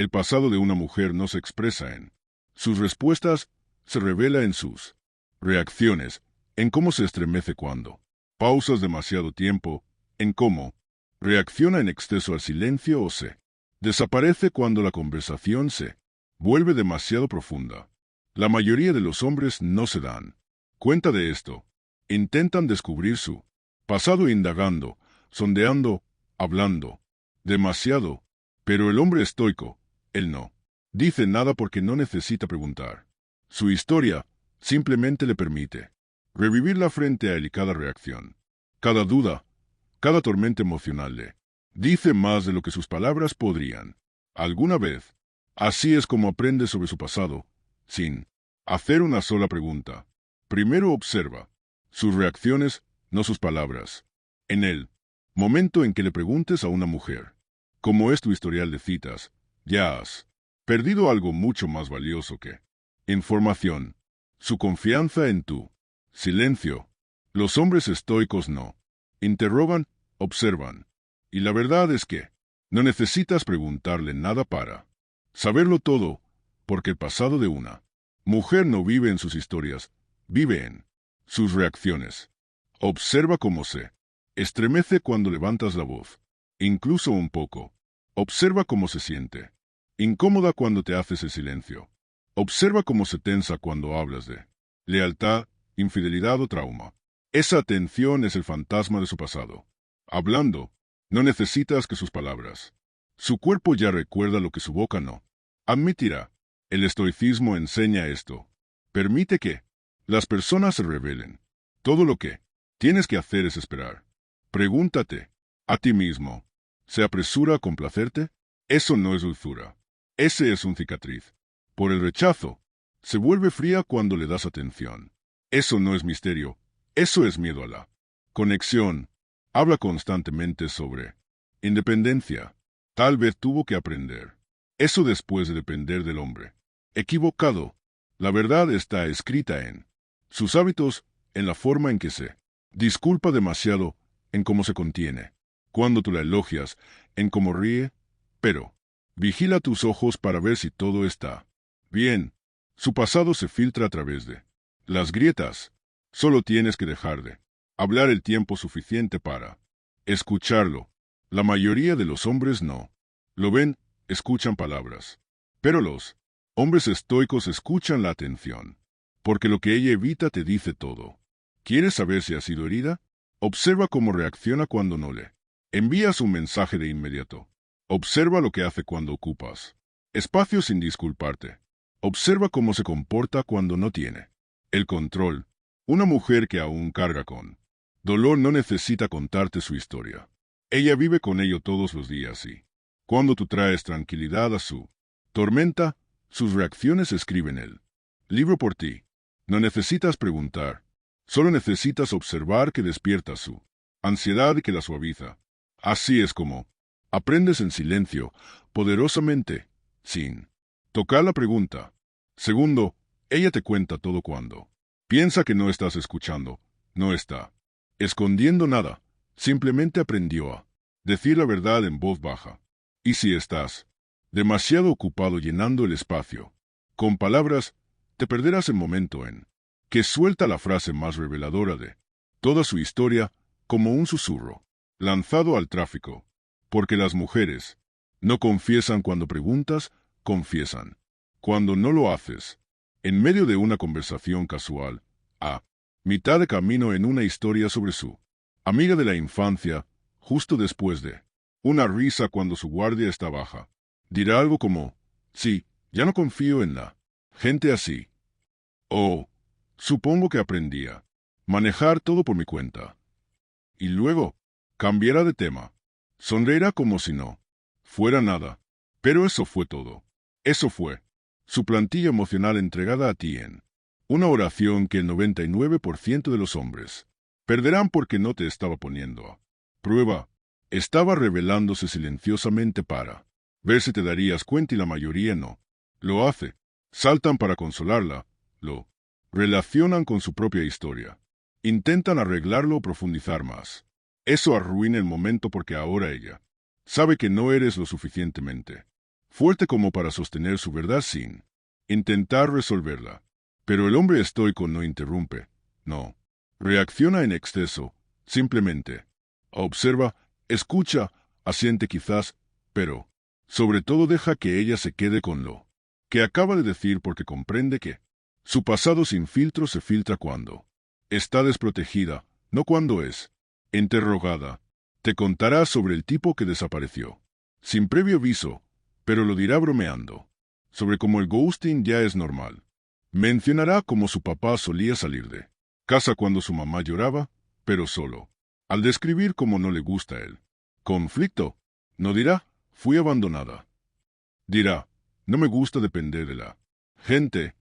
El pasado de una mujer no se expresa en sus respuestas, se revela en sus reacciones, en cómo se estremece cuando pausas demasiado tiempo, en cómo reacciona en exceso al silencio o se desaparece cuando la conversación se vuelve demasiado profunda. La mayoría de los hombres no se dan cuenta de esto. Intentan descubrir su pasado indagando, sondeando, hablando demasiado, pero el hombre estoico, él no dice nada porque no necesita preguntar. Su historia simplemente le permite revivirla frente a él y cada reacción, cada duda, cada tormenta emocional le dice más de lo que sus palabras podrían. ¿Alguna vez? Así es como aprende sobre su pasado, sin hacer una sola pregunta. Primero observa sus reacciones, no sus palabras. En el momento en que le preguntes a una mujer, ¿cómo es tu historial de citas?, ya has perdido algo mucho más valioso que información, su confianza en tu silencio. Los hombres estoicos no interrogan, observan. Y la verdad es que no necesitas preguntarle nada para saberlo todo, porque el pasado de una mujer no vive en sus historias, vive en sus reacciones. Observa cómo se estremece cuando levantas la voz, incluso un poco. Observa cómo se siente incómoda cuando te haces el silencio. Observa cómo se tensa cuando hablas de lealtad, infidelidad o trauma. Esa atención es el fantasma de su pasado. Hablando, no necesitas que sus palabras. Su cuerpo ya recuerda lo que su boca no admitirá. El estoicismo enseña esto. Permite que las personas se revelen. Todo lo que tienes que hacer es esperar. Pregúntate a ti mismo, ¿se apresura a complacerte? Eso no es dulzura. Ese es un cicatriz. Por el rechazo, se vuelve fría cuando le das atención. Eso no es misterio. Eso es miedo a la conexión. Habla constantemente sobre independencia. Tal vez tuvo que aprender eso después de depender del hombre equivocado. La verdad está escrita en sus hábitos, en la forma en que se disculpa demasiado, en cómo se contiene. Cuando tú la elogias, en cómo ríe, pero vigila tus ojos para ver si todo está bien. Su pasado se filtra a través de las grietas. Solo tienes que dejar de hablar el tiempo suficiente para escucharlo. La mayoría de los hombres no lo ven, escuchan palabras. Pero los hombres estoicos escuchan la atención, porque lo que ella evita te dice todo. ¿Quieres saber si ha sido herida? Observa cómo reacciona cuando no le envías un mensaje de inmediato. Observa lo que hace cuando ocupas espacio sin disculparte. Observa cómo se comporta cuando no tiene el control. Una mujer que aún carga con dolor no necesita contarte su historia. Ella vive con ello todos los días y, cuando tú traes tranquilidad a su tormenta, sus reacciones escriben el libro por ti. No necesitas preguntar, solo necesitas observar que despierta su ansiedad y que la suaviza. Así es como aprendes en silencio, poderosamente, sin tocar la pregunta. Segundo, ella te cuenta todo cuando piensa que no estás escuchando. No está escondiendo nada, simplemente aprendió a decir la verdad en voz baja. Y si estás demasiado ocupado llenando el espacio con palabras, te perderás el momento en que suelta la frase más reveladora de toda su historia como un susurro lanzado al tráfico. Porque las mujeres no confiesan cuando preguntas, confiesan cuando no lo haces. En medio de una conversación casual, a mitad de camino en una historia sobre su amiga de la infancia, justo después de una risa cuando su guardia está baja, dirá algo como, sí, ya no confío en la gente así. O, supongo que aprendí a manejar todo por mi cuenta. Y luego, cambiará de tema. Sonreirá como si no fuera nada. Pero eso fue todo. Eso fue su plantilla emocional entregada a ti en una oración que el 99% de los hombres perderán porque no te estaba poniendo a prueba. Estaba revelándose silenciosamente para ver si te darías cuenta y la mayoría no lo hace. Saltan para consolarla, lo relacionan con su propia historia. Intentan arreglarlo o profundizar más. Eso arruina el momento porque ahora ella sabe que no eres lo suficientemente fuerte como para sostener su verdad sin intentar resolverla. Pero el hombre estoico no interrumpe, no. Reacciona en exceso, simplemente. Observa, escucha, asiente quizás, pero, sobre todo deja que ella se quede con lo que acaba de decir porque comprende que su pasado sin filtro se filtra cuando está desprotegida, no cuando es interrogada. Te contará sobre el tipo que desapareció, sin previo aviso, pero lo dirá bromeando, sobre cómo el ghosting ya es normal. Mencionará cómo su papá solía salir de casa cuando su mamá lloraba, pero solo. Al describir cómo no le gusta el conflicto, no dirá, fui abandonada. Dirá, no me gusta depender de la gente.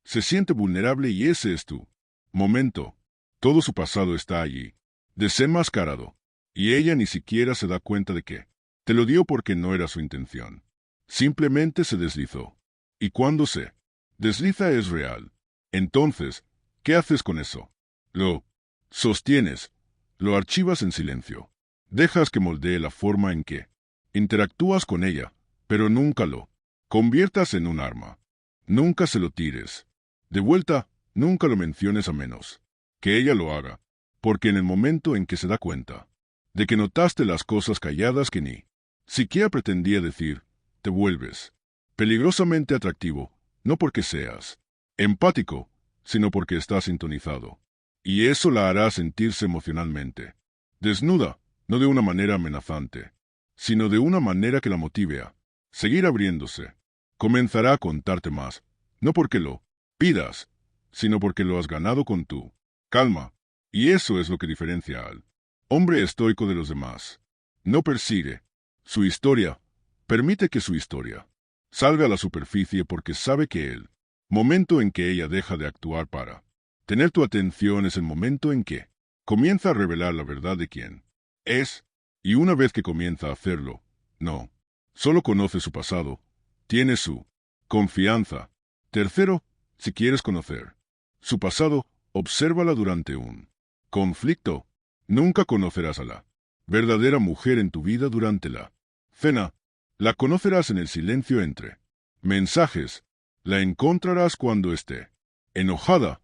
Se siente vulnerable y ese es tu momento. Todo su pasado está allí, desenmascarado, y ella ni siquiera se da cuenta de que te lo dio porque no era su intención. Simplemente se deslizó. Y cuando se desliza es real. Entonces, ¿qué haces con eso? Lo sostienes, lo archivas en silencio. Dejas que moldee la forma en que interactúas con ella, pero nunca lo conviertas en un arma. Nunca se lo tires. De vuelta, nunca lo menciones a menos que ella lo haga, porque en el momento en que se da cuenta de que notaste las cosas calladas que ni siquiera pretendía decir, te vuelves peligrosamente atractivo, no porque seas empático, sino porque estás sintonizado. Y eso la hará sentirse emocionalmente desnuda, no de una manera amenazante, sino de una manera que la motive a seguir abriéndose. Comenzará a contarte más, no porque lo pidas, sino porque lo has ganado con tu calma. Y eso es lo que diferencia al hombre estoico de los demás. No persigue su historia, permite que su historia salga a la superficie porque sabe que el momento en que ella deja de actuar para tener tu atención es el momento en que comienza a revelar la verdad de quién es, y una vez que comienza a hacerlo, no solo conoce su pasado, tiene su confianza. Tercero, si quieres conocer su pasado, obsérvala durante un conflicto. Nunca conocerás a la verdadera mujer en tu vida durante la cena. La conocerás en el silencio entre mensajes. La encontrarás cuando esté enojada,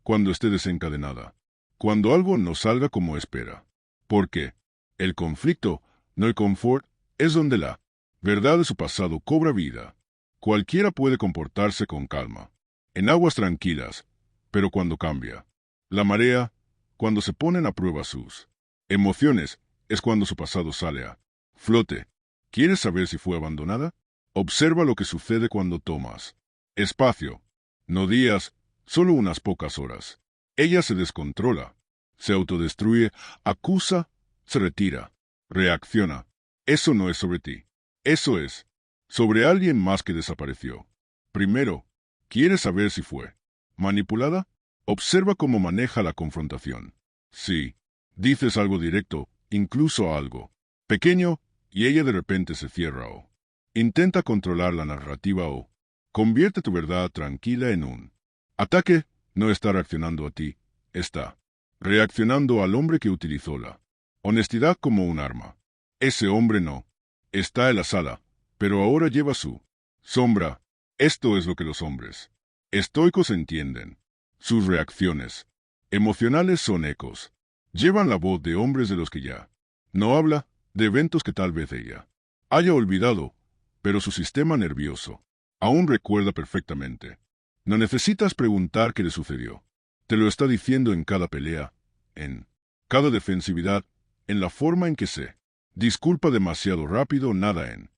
cuando esté desencadenada, cuando algo no salga como espera. Porque el conflicto, no el confort, es donde la verdad de su pasado cobra vida. Cualquiera puede comportarse con calma, en aguas tranquilas, pero cuando cambia la marea, cuando se ponen a prueba sus emociones, es cuando su pasado sale a flote. ¿Quieres saber si fue abandonada? Observa lo que sucede cuando tomas espacio, no días, solo unas pocas horas. Ella se descontrola, se autodestruye, acusa, se retira, reacciona. Eso no es sobre ti. Eso es sobre alguien más que desapareció. Primero, ¿quieres saber si fue manipulada? Observa cómo maneja la confrontación. Sí, dices algo directo, incluso algo pequeño, y ella de repente se cierra o intenta controlar la narrativa o convierte tu verdad tranquila en un ataque. No está reaccionando a ti, está reaccionando al hombre que utilizó la honestidad como un arma. Ese hombre no está en la sala, pero ahora lleva su sombra. Esto es lo que los hombres estoicos entienden. Sus reacciones emocionales son ecos. Llevan la voz de hombres de los que ya no habla, de eventos que tal vez ella haya olvidado, pero su sistema nervioso aún recuerda perfectamente. No necesitas preguntar qué le sucedió. Te lo está diciendo en cada pelea, en cada defensividad, en la forma en que se disculpa demasiado rápido, nada en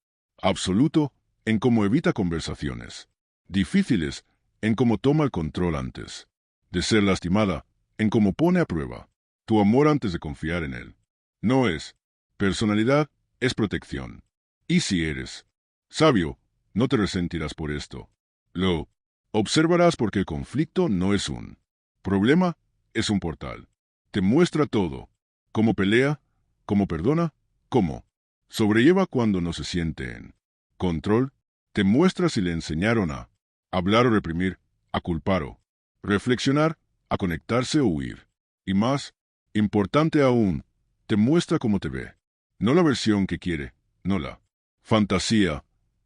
absoluto, en cómo evita conversaciones difíciles, en cómo toma el control antes de ser lastimada, en cómo pone a prueba tu amor antes de confiar en él. No es personalidad, es protección. Y si eres sabio, no te resentirás por esto. Lo observarás porque el conflicto no es un problema, es un portal. Te muestra todo, cómo pelea, cómo perdona, cómo sobrelleva cuando no se siente en control. Te muestra si le enseñaron a hablar o reprimir, a culpar o reflexionar, a conectarse o huir. Y más importante aún, te muestra cómo te ve. No la versión que quiere, no la fantasía,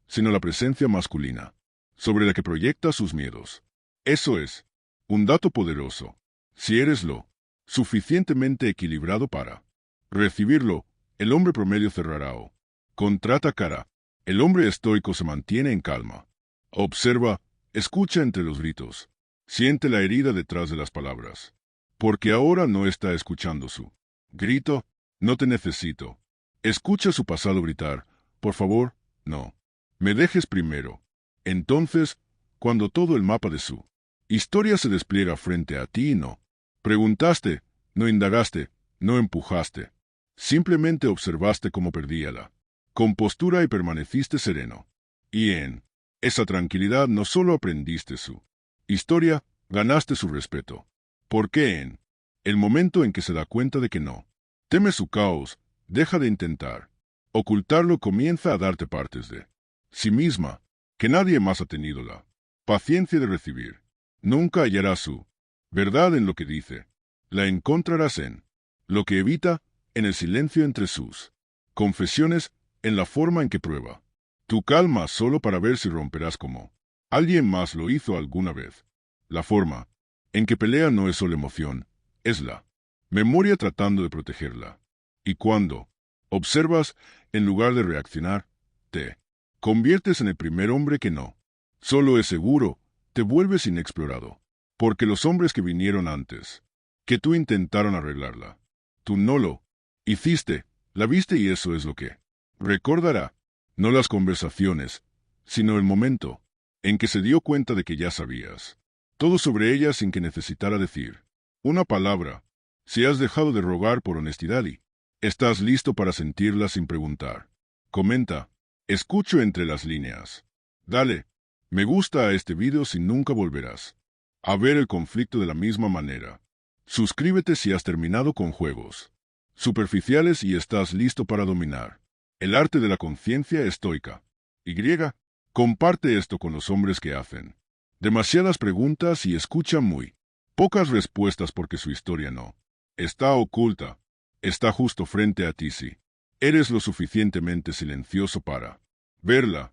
sino la presencia masculina, sobre la que proyecta sus miedos. Eso es un dato poderoso. Si eres lo suficientemente equilibrado para recibirlo, el hombre promedio cerrará o contraatacará. El hombre estoico se mantiene en calma. Observa, escucha entre los gritos. Siente la herida detrás de las palabras. Porque ahora no está escuchando su grito. No te necesito. Escucha su pasado gritar. Por favor, no. Me dejes primero. Entonces, cuando todo el mapa de su historia se despliega frente a ti, no preguntaste, no indagaste, no empujaste. Simplemente observaste cómo perdía la compostura y permaneciste sereno. Y en esa tranquilidad no solo aprendiste su historia, ganaste su respeto. Porque en el momento en que se da cuenta de que no teme su caos, deja de intentar ocultarlo, comienza a darte partes de sí misma que nadie más ha tenido la paciencia de recibir. Nunca hallarás su verdad en lo que dice. La encontrarás en lo que evita, en el silencio entre sus confesiones, en la forma en que prueba tu calma solo para ver si romperás como alguien más lo hizo alguna vez. La forma en que pelea no es solo emoción, es la memoria tratando de protegerla. Y cuando observas, en lugar de reaccionar, te conviertes en el primer hombre que no solo es seguro, te vuelves inexplorado. Porque los hombres que vinieron antes, que tú intentaron arreglarla, tú no lo hiciste, la viste y eso es lo que recordará, no las conversaciones, sino el momento en que se dio cuenta de que ya sabías todo sobre ella sin que necesitara decir una palabra. Si has dejado de rogar por honestidad y estás listo para sentirla sin preguntar. Comenta, escucho entre las líneas. Dale, me gusta a este video si nunca volverás a ver el conflicto de la misma manera. Suscríbete si has terminado con juegos superficiales y estás listo para dominar el arte de la conciencia estoica. Y. Comparte esto con los hombres que hacen demasiadas preguntas y escuchan muy pocas respuestas porque su historia no está oculta, está justo frente a ti si eres lo suficientemente silencioso para verla.